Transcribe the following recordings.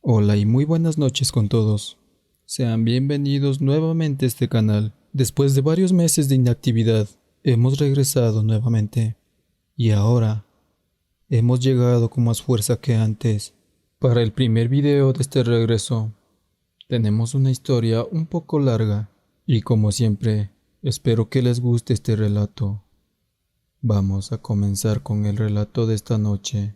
Hola y muy buenas noches con todos. Sean bienvenidos nuevamente a este canal. Después de varios meses de inactividad, hemos regresado nuevamente. Y ahora, hemos llegado con más fuerza que antes. Para el primer video de este regreso, tenemos una historia un poco larga. Y como siempre, espero que les guste este relato. Vamos a comenzar con el relato de esta noche.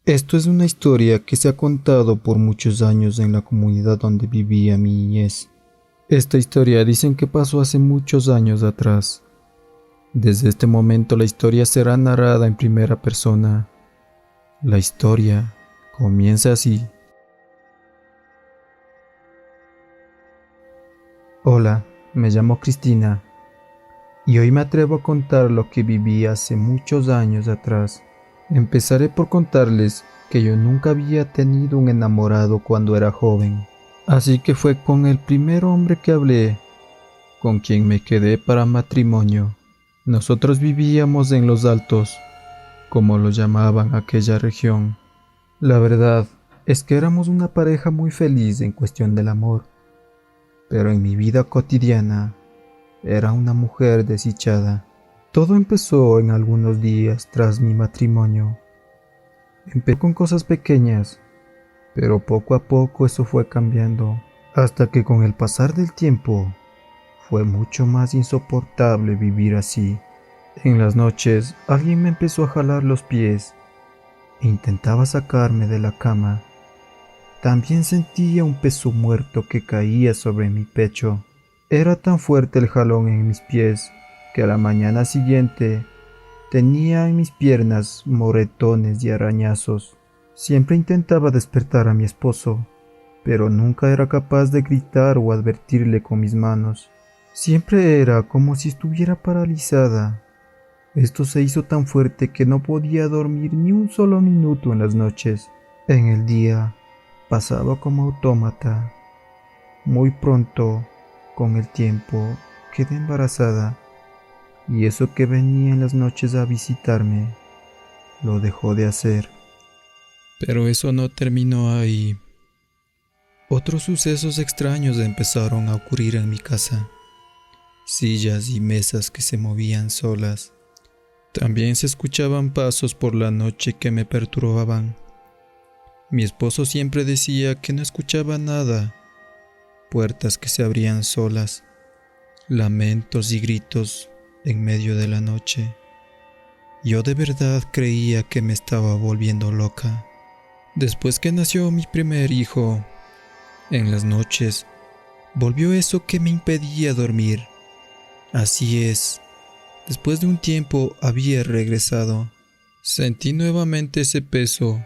Esto es una historia que se ha contado por muchos años en la comunidad donde vivía mi niñez. Esta historia dicen que pasó hace muchos años atrás. Desde este momento la historia será narrada en primera persona. La historia comienza así. Hola, me llamo Cristina y hoy me atrevo a contar lo que viví hace muchos años atrás. Empezaré por contarles que yo nunca había tenido un enamorado cuando era joven. Así que fue con el primer hombre que hablé, con quien me quedé para matrimonio. Nosotros vivíamos en Los Altos, como lo llamaban aquella región. La verdad es que éramos una pareja muy feliz en cuestión del amor, pero en mi vida cotidiana era una mujer desdichada. Todo empezó en algunos días tras mi matrimonio. Empecé con cosas pequeñas, pero poco a poco eso fue cambiando, hasta que con el pasar del tiempo fue mucho más insoportable vivir así. En las noches alguien me empezó a jalar los pies e intentaba sacarme de la cama. También sentía un peso muerto que caía sobre mi pecho. Era tan fuerte el jalón en mis pies que a la mañana siguiente tenía en mis piernas moretones y arañazos. Siempre intentaba despertar a mi esposo, pero nunca era capaz de gritar o advertirle con mis manos. Siempre era como si estuviera paralizada. Esto se hizo tan fuerte que no podía dormir ni un solo minuto en las noches. En el día pasaba como autómata. Muy pronto, con el tiempo, quedé embarazada. Y eso que venía en las noches a visitarme, lo dejó de hacer. Pero eso no terminó ahí. Otros sucesos extraños empezaron a ocurrir en mi casa. Sillas y mesas que se movían solas. También se escuchaban pasos por la noche que me perturbaban. Mi esposo siempre decía que no escuchaba nada. Puertas que se abrían solas. Lamentos y gritos en medio de la noche. Yo de verdad creía que me estaba volviendo loca. Después que nació mi primer hijo, en las noches, volvió eso que me impedía dormir. Así es, después de un tiempo había regresado. Sentí nuevamente ese peso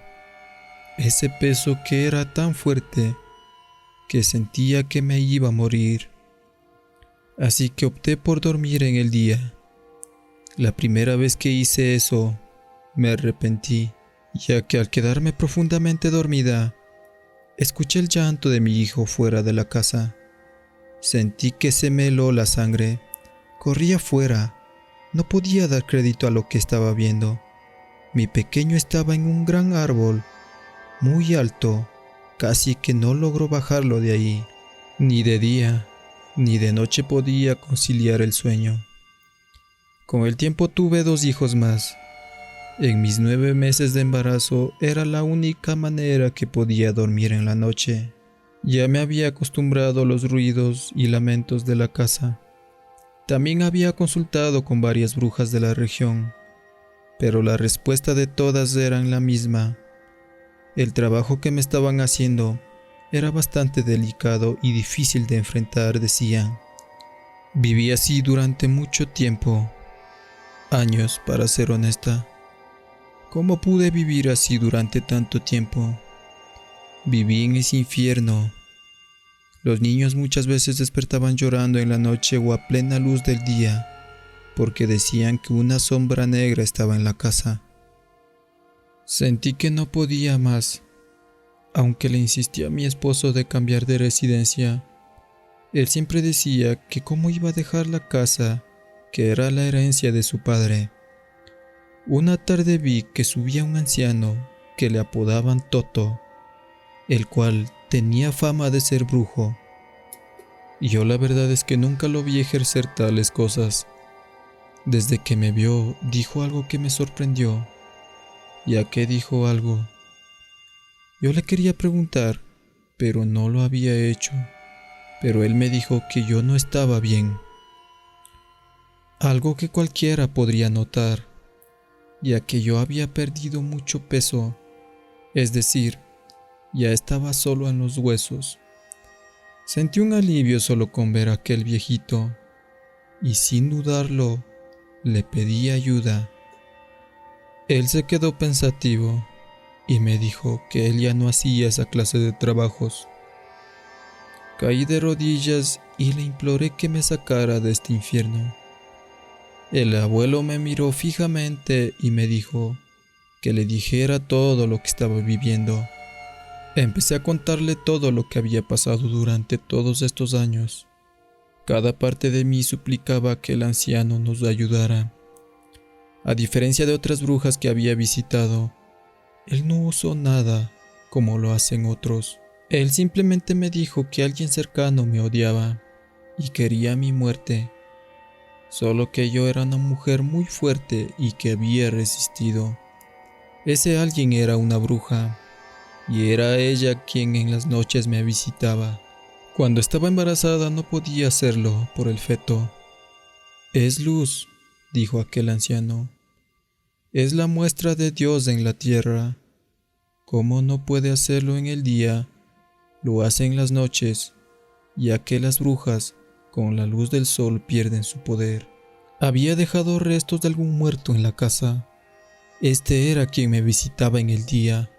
que era tan fuerte que sentía que me iba a morir. Así que opté por dormir en el día. La primera vez que hice eso, me arrepentí, ya que al quedarme profundamente dormida, escuché el llanto de mi hijo fuera de la casa. Sentí que se me heló la sangre. Corrí afuera. No podía dar crédito a lo que estaba viendo. Mi pequeño estaba en un gran árbol, muy alto, casi que no logró bajarlo de ahí. Ni de día, ni de noche podía conciliar el sueño. Con el tiempo tuve 2 hijos más. En mis 9 meses de embarazo era la única manera que podía dormir en la noche. Ya me había acostumbrado a los ruidos y lamentos de la casa. También había consultado con varias brujas de la región, pero la respuesta de todas era la misma. El trabajo que me estaban haciendo era bastante delicado y difícil de enfrentar, decían. Viví así durante mucho tiempo. Años, para ser honesta. ¿Cómo pude vivir así durante tanto tiempo? Viví en ese infierno. Los niños muchas veces despertaban llorando en la noche o a plena luz del día, porque decían que una sombra negra estaba en la casa. Sentí que no podía más. Aunque le insistí a mi esposo de cambiar de residencia, él siempre decía que cómo iba a dejar la casa, que era la herencia de su padre. Una tarde vi que subía un anciano que le apodaban Toto, el cual tenía fama de ser brujo. Y yo la verdad es que nunca lo vi ejercer tales cosas. Desde que me vio, dijo algo que me sorprendió. ¿Y a qué dijo algo? Yo le quería preguntar, pero no lo había hecho. Pero él me dijo que yo no estaba bien. Algo que cualquiera podría notar, ya que yo había perdido mucho peso, es decir, ya estaba solo en los huesos. Sentí un alivio solo con ver a aquel viejito, y sin dudarlo, le pedí ayuda. Él se quedó pensativo y me dijo que él ya no hacía esa clase de trabajos. Caí de rodillas y le imploré que me sacara de este infierno. El abuelo me miró fijamente y me dijo que le dijera todo lo que estaba viviendo. Empecé a contarle todo lo que había pasado durante todos estos años. Cada parte de mí suplicaba que el anciano nos ayudara. A diferencia de otras brujas que había visitado, él no usó nada como lo hacen otros. Él simplemente me dijo que alguien cercano me odiaba y quería mi muerte. Solo que yo era una mujer muy fuerte y que había resistido. Ese alguien era una bruja, y era ella quien en las noches me visitaba. Cuando estaba embarazada no podía hacerlo por el feto. Es luz, dijo aquel anciano. Es la muestra de Dios en la tierra. Como no puede hacerlo en el día, lo hace en las noches, ya que las brujas, con la luz del sol, pierden su poder. Había dejado restos de algún muerto en la casa. Este era quien me visitaba en el día,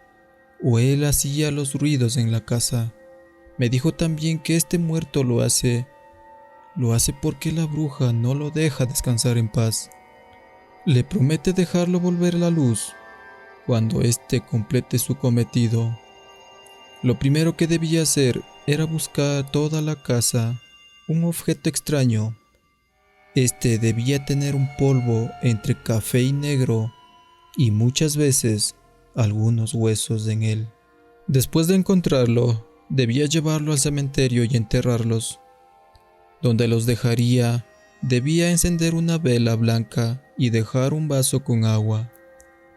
o él hacía los ruidos en la casa. Me dijo también que este muerto lo hace porque la bruja no lo deja descansar en paz. Le promete dejarlo volver a la luz cuando éste complete su cometido. Lo primero que debía hacer era buscar toda la casa un objeto extraño. Este debía tener un polvo entre café y negro y muchas veces algunos huesos en él. Después de encontrarlo, debía llevarlo al cementerio y enterrarlos. Donde los dejaría, debía encender una vela blanca y dejar un vaso con agua.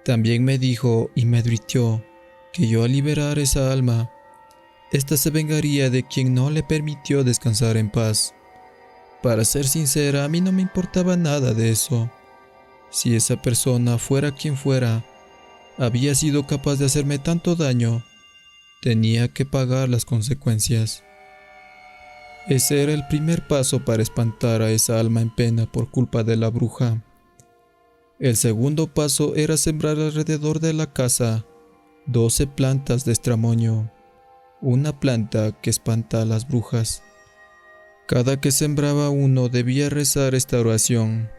También me dijo y me advirtió que yo al liberar esa alma, ésta se vengaría de quien no le permitió descansar en paz. Para ser sincera, a mí no me importaba nada de eso. Si esa persona, fuera quien fuera, había sido capaz de hacerme tanto daño, tenía que pagar las consecuencias. Ese era el primer paso para espantar a esa alma en pena por culpa de la bruja. El segundo paso era sembrar alrededor de la casa 12 plantas de estramoño, una planta que espanta a las brujas. Cada que sembraba uno debía rezar esta oración.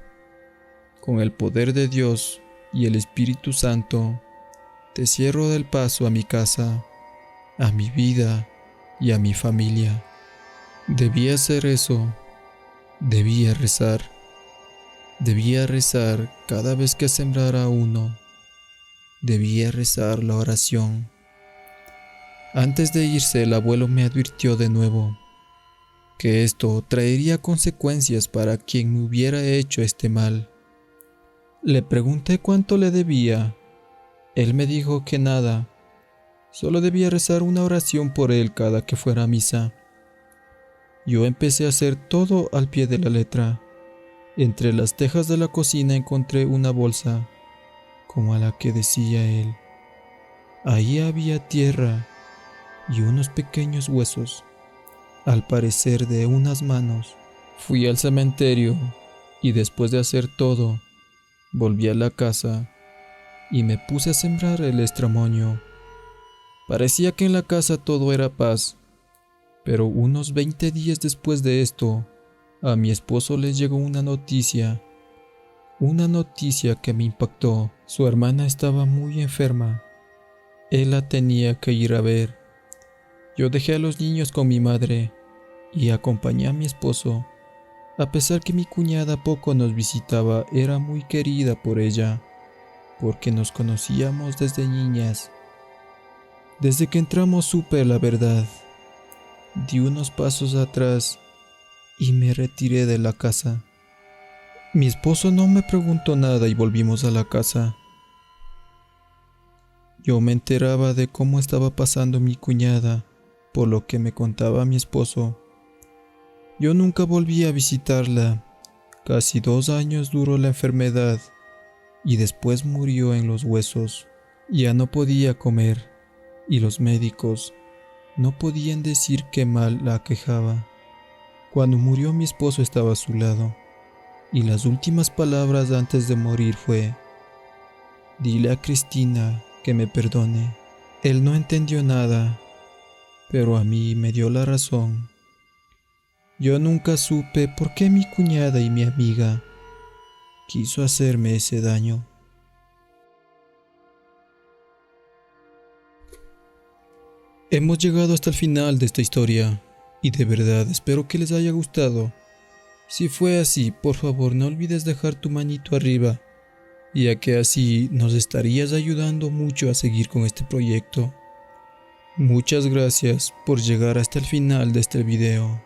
Con el poder de Dios y el Espíritu Santo, te cierro del paso a mi casa, a mi vida y a mi familia. Debía hacer eso. Debía rezar cada vez que sembrara uno. Debía rezar la oración. Antes de irse, el abuelo me advirtió de nuevo que esto traería consecuencias para quien me hubiera hecho este mal. Le pregunté cuánto le debía. Él me dijo que nada, solo debía rezar una oración por él cada que fuera a misa. Yo empecé a hacer todo al pie de la letra. Entre las tejas de la cocina encontré una bolsa, como a la que decía él. Ahí había tierra y unos pequeños huesos, al parecer de unas manos. Fui al cementerio y después de hacer todo, volví a la casa y me puse a sembrar el estramoño. Parecía que en la casa todo era paz, pero unos 20 días después de esto, a mi esposo le llegó una noticia. una noticia que me impactó. Su hermana estaba muy enferma. Él la tenía que ir a ver. Yo dejé a los niños con mi madre y acompañé a mi esposo. A pesar que mi cuñada poco nos visitaba, era muy querida por ella, porque nos conocíamos desde niñas. Desde que entramos supe la verdad. Di unos pasos atrás y me retiré de la casa. Mi esposo no me preguntó nada y volvimos a la casa. Yo me enteraba de cómo estaba pasando mi cuñada, por lo que me contaba mi esposo. Yo nunca volví a visitarla. Casi 2 años duró la enfermedad y después murió en los huesos. Ya no podía comer y los médicos no podían decir qué mal la aquejaba. Cuando murió mi esposo estaba a su lado y las últimas palabras antes de morir fue: dile a Cristina que me perdone. Él no entendió nada, pero a mí me dio la razón. Yo nunca supe por qué mi cuñada y mi amiga quiso hacerme ese daño. Hemos llegado hasta el final de esta historia y de verdad espero que les haya gustado. Si fue así, por favor no olvides dejar tu manito arriba, ya que así nos estarías ayudando mucho a seguir con este proyecto. Muchas gracias por llegar hasta el final de este video.